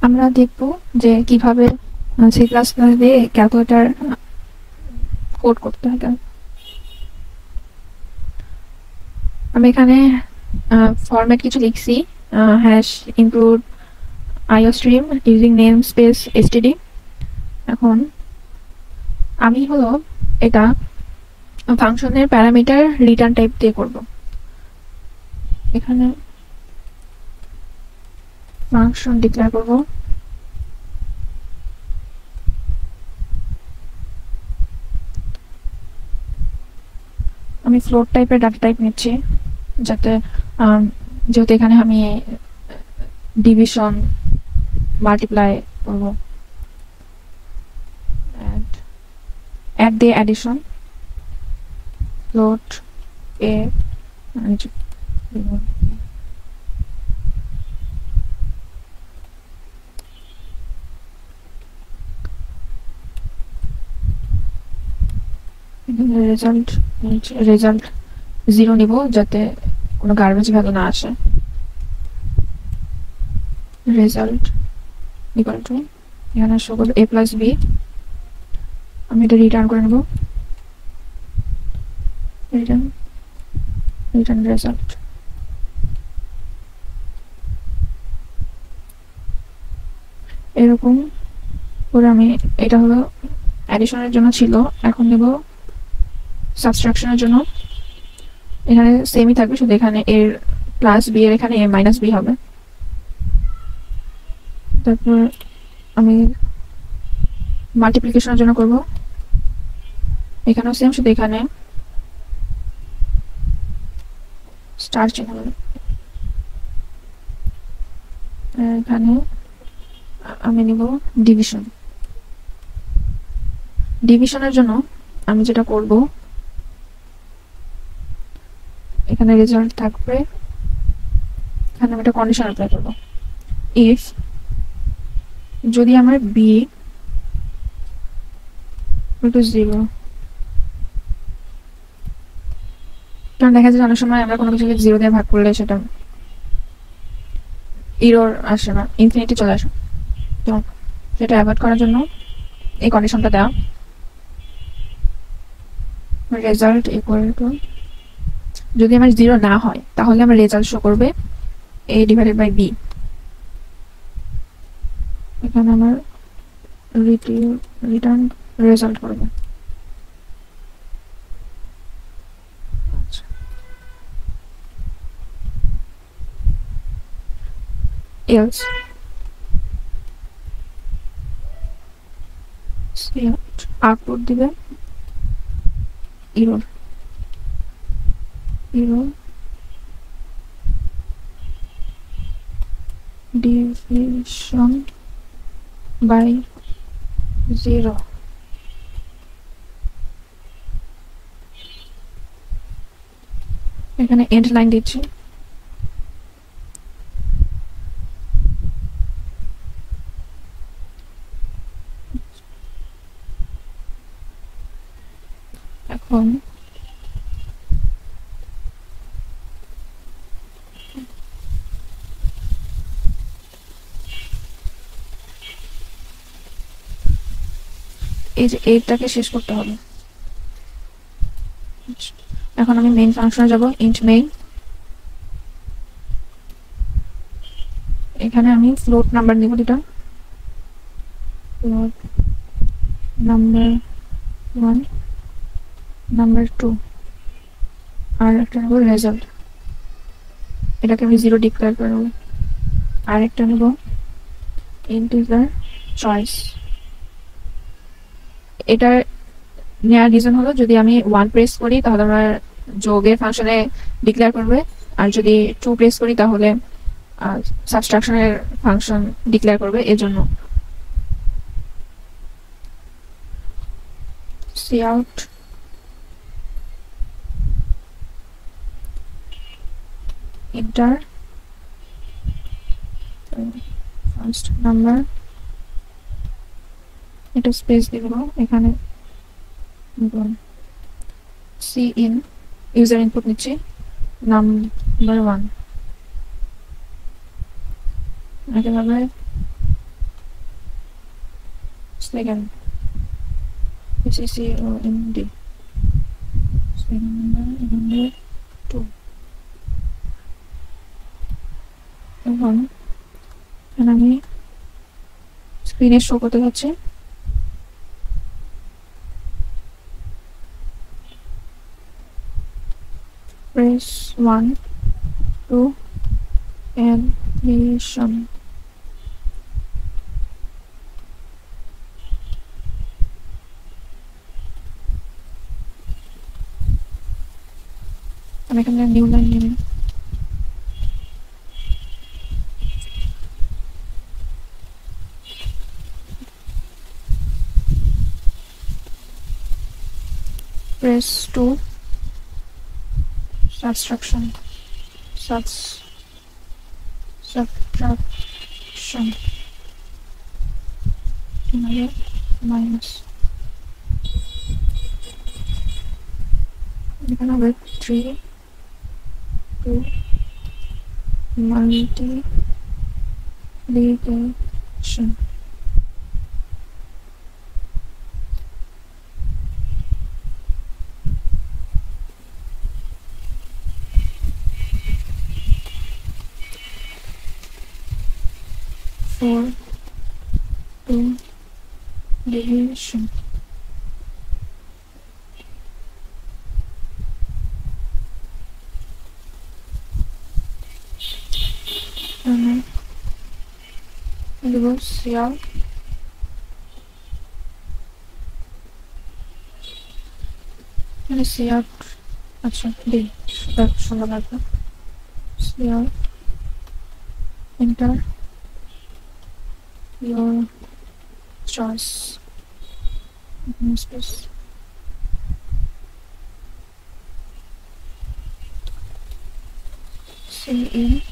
আমরা দেখব যে কিভাবে সি প্লাস প্লাস দিয়ে ক্যালকুলেটর কোড করতে হয়। আমি এখানে ফরম্যাট কিছু লিখছি, hash include iostream using name space STD. এখন আমি হলো এটা ফাংশনের প্যারামিটার রিটার্ন টাইপ দিয়ে করব। এখানে ফাংশন ডিক্লেয়ার করব, আমি ফ্লোট টাইপের ডাটা টাইপ নিচ্ছি যাতে যেহেতু এখানে আমি ডিভিশন মাল্টিপ্লাই করব, অ্যাড দিয়ে addition float a result result 0 নিব যাতে কোনো গার্বেজ ভ্যালু না আসে। রেজাল্ট ইকুয়াল টু এখানে শো করবে a প্লাস b। আমি এটা রিটার্ন করে নেব, রিটার্ন রেজাল্ট। এরকম করে আমি, এটা হলো অ্যাডিশনের জন্য ছিল, এখন নেব সাবট্রাকশনের জন্য। এখানে সেমই থাকবে, শুধু এখানে এর প্লাস বি এর এখানে এ মাইনাস বি হবে। তারপর আমি মাল্টিপ্লিকেশনের জন্য করব, এখানেও সেম, শুধু এখানে স্টার চিহ্ন হবে। এখানে আমি নিব ডিভিশন। ডিভিশনের জন্য আমি যেটা করব, এখানে রেজাল্ট থাকবে, এখানে আমি একটা কন্ডিশন অ্যাপ্লাই করব। ইফ যদি আমার বি ইকুয়াল টু 0, কারণ দেখা যায় অনেক সময় আমরা কোনো কিছুকে 0 দিয়ে ভাগ করলে সেটা এরর আসে না, ইনফিনিটি চলে আসে। তো সেটা অ্যাভয়েড করার জন্য এই কন্ডিশনটা দেওয়া, রেজাল্ট ইকুয়াল টু, যদি আমার 0 না হয় তাহলে আমার রেজাল্ট শো করবে a ডিভাইডেড বাই b। এখানে আমার রিটার্ন রেজাল্ট করবে। এলস আউটপুট দিবে এরর, ডিভিশন বাই 0। এখানে এন্ড লাইন দিচ্ছি। এখন এই যে এইটাকে শেষ করতে হবে। এখন আমি মেইন ফাংশনে যাব, ইন্ট মেইন। এখানে আমি ফ্লোট নাম্বার নিব, দুটা ফ্লোট নাম্বার 1, নাম্বার 2, আর একটা নেব রেজাল্ট, এটাকে আমি 0 ডিক্লেয়ার করে নেব। আর একটা নেব ইন্টিজার চয়েস। এটা নেওয়ার রিজন হলো যদি আমি 1 প্রেস করি তাহলে আমার যোগের ফাংশনে ডিক্লেয়ার করবে, আর যদি 2 প্রেস করি তাহলে সাবট্রাকশনের ফাংশন ডিক্লেয়ার করবে। এর জন্য কাউট ইন্টার ফার্স্ট নাম্বার, এটা স্পেস দিব, এখানে সি ইন ইউজার ইনপুট নিচ্ছি নাম্বার 1, এভাবে second SECOND second number 2 এবং আমি স্ক্রিনে শো করতে যাচ্ছি press 1 to addition আমি এখানে নিউ লাইন নিয়ে নিই press 2 subtraction minus এখানে হবে 3 2 multiplication for 2 division and it here and see out আচ্ছা দিই সেটা সুন্দর লাগবে see out enter your choice space CE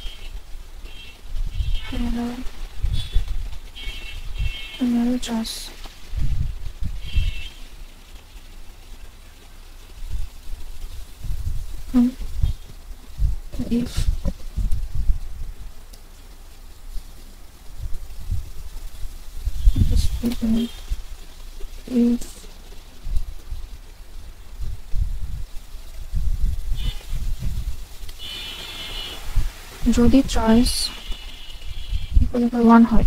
another choice if if যদি চয়েস ইকুয়াল 1 হয়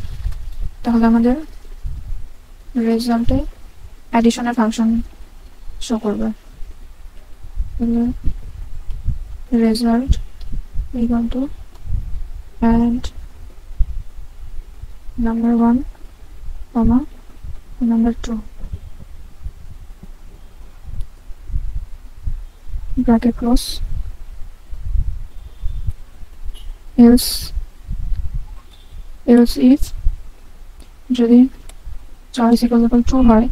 তাহলে আমাদের রেজাল্টে অ্যাডিশনের ফাংশন শো করবে result equal to add number 1 comma number 2 bracket close else if যদি choice equal 2 হয়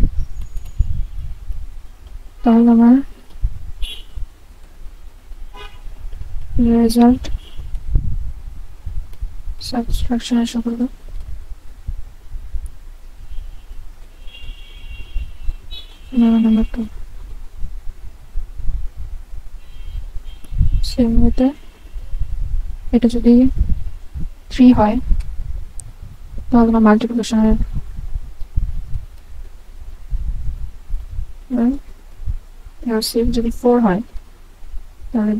তাহলে আমার result subtraction শো করবে number 2 সেম ওয়েতে এটা যদি 3 হয় তাহলে আমার মাল্টিপ্লিকেশনের যদি 4 হয় তাহলে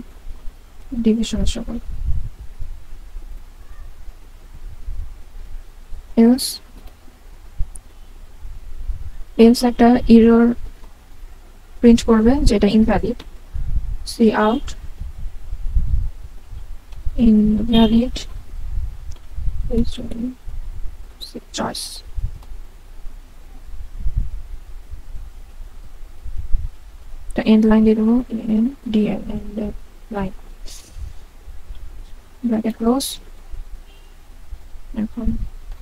ডিভিশন শো করবে else একটা এরর প্রিন্ট করবে যেটা invalid cout invalid choice the end line দিয়ে দেবো end line bracket close এখন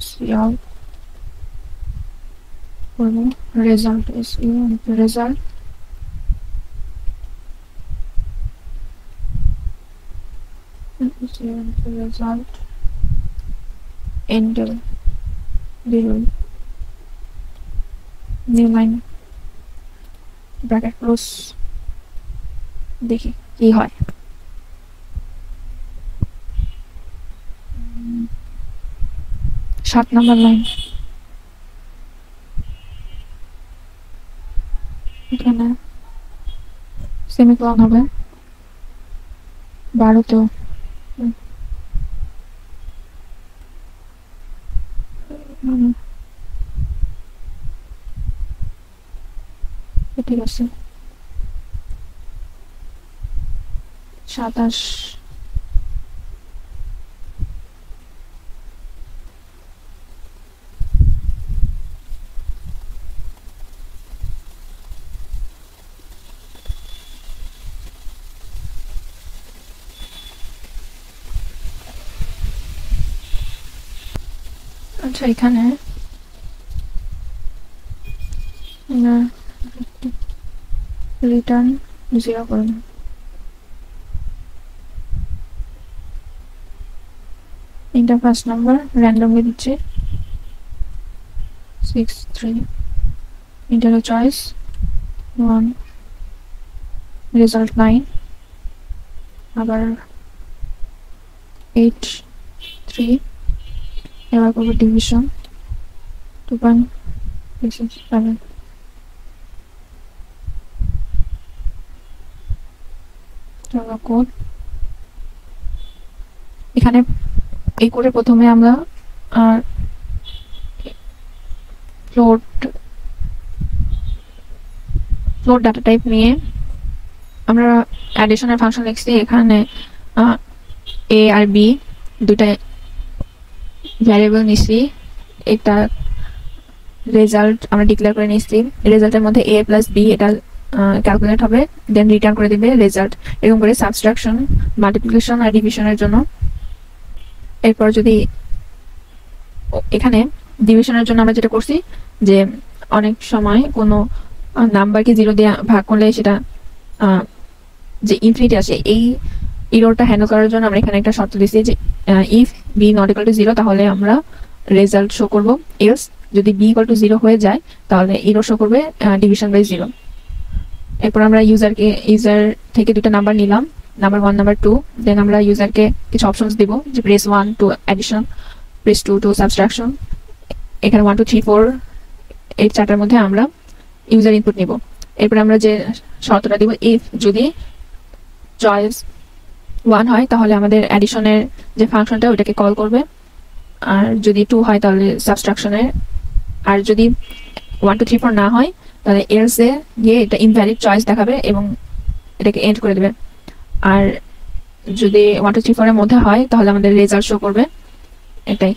see out করবো result is result result enter new line bracket close দেখি কি হয় 7 number line সেমিকোলন হবে 12 তো ঠিক আছে 27 আচ্ছা এখানে রিটার্ন 0 করুন এটা ফার্স্ট নাম্বার র্যান্ডমলি দিচ্ছি 6 3 ইন্টার চয়েস 1 রেজাল্ট 9 আবার 8 3 এবার করবো ডিভিশন 2.7 কোড এখানে এই কোডে প্রথমে আমরা ফ্লোট ডাটা টাইপ নিয়ে আমরা অ্যাডিশনের ফাংশন লিখছি এখানে এ আর বি দুটা ভ্যারিয়েবল নিছি এটা রেজাল্ট আমরা ডিক্লেয়ার করে নিছি রেজাল্টের মধ্যে a প্লাস b এটা ক্যালকুলেট হবে দেন রিটার্ন করে দিবে রেজাল্ট এরকম করে সাবট্রাকশন মাল্টিপ্লিকেশন আর ডিভিশনের জন্য এরপর যদি এখানে ডিভিশনের জন্য আমরা যেটা করছি যে অনেক সময় কোনো নাম্বারকে 0 দিয়ে ভাগ করলে সেটা যে ইনফিনিটি আসে এই এররটা হ্যান্ডেল করার জন্য আমরা এখানে একটা শর্ত দিয়েছি যে if B not equal to 0 তাহলে আমরা রেজাল্ট শো করব এলস যদি বি ইকুয়াল টু 0 হয়ে যায় তাহলে এরর শো করবে ডিভিশন বাই 0 এরপর আমরা ইউজার থেকে দুটো নাম্বার নিলাম নাম্বার 1 নাম্বার 2 দেন আমরা ইউজারকে কিছু অপশনস দিব যে press 1 to addition press 2 to subtraction এখানে 1 2 3 4 এই চারটার মধ্যে আমরা ইউজার ইনপুট নিব এরপর আমরা যে শর্তটা দিব ইফ যদি চয়েস 1 হয় তাহলে আমাদের অ্যাডিশনের যে ফাংশনটা ওটাকে কল করবে আর যদি 2 হয় তাহলে সাবট্রাকশনের আর যদি 1 2 3 4 না হয় তাহলে এলসে গিয়ে এটা ইনভ্যালিড চয়েস দেখাবে এবং এটাকে এন্ড করে দেবে আর যদি 1 2 3 4 এর মধ্যে হয় তাহলে আমাদের রেজাল্ট শো করবে এটাই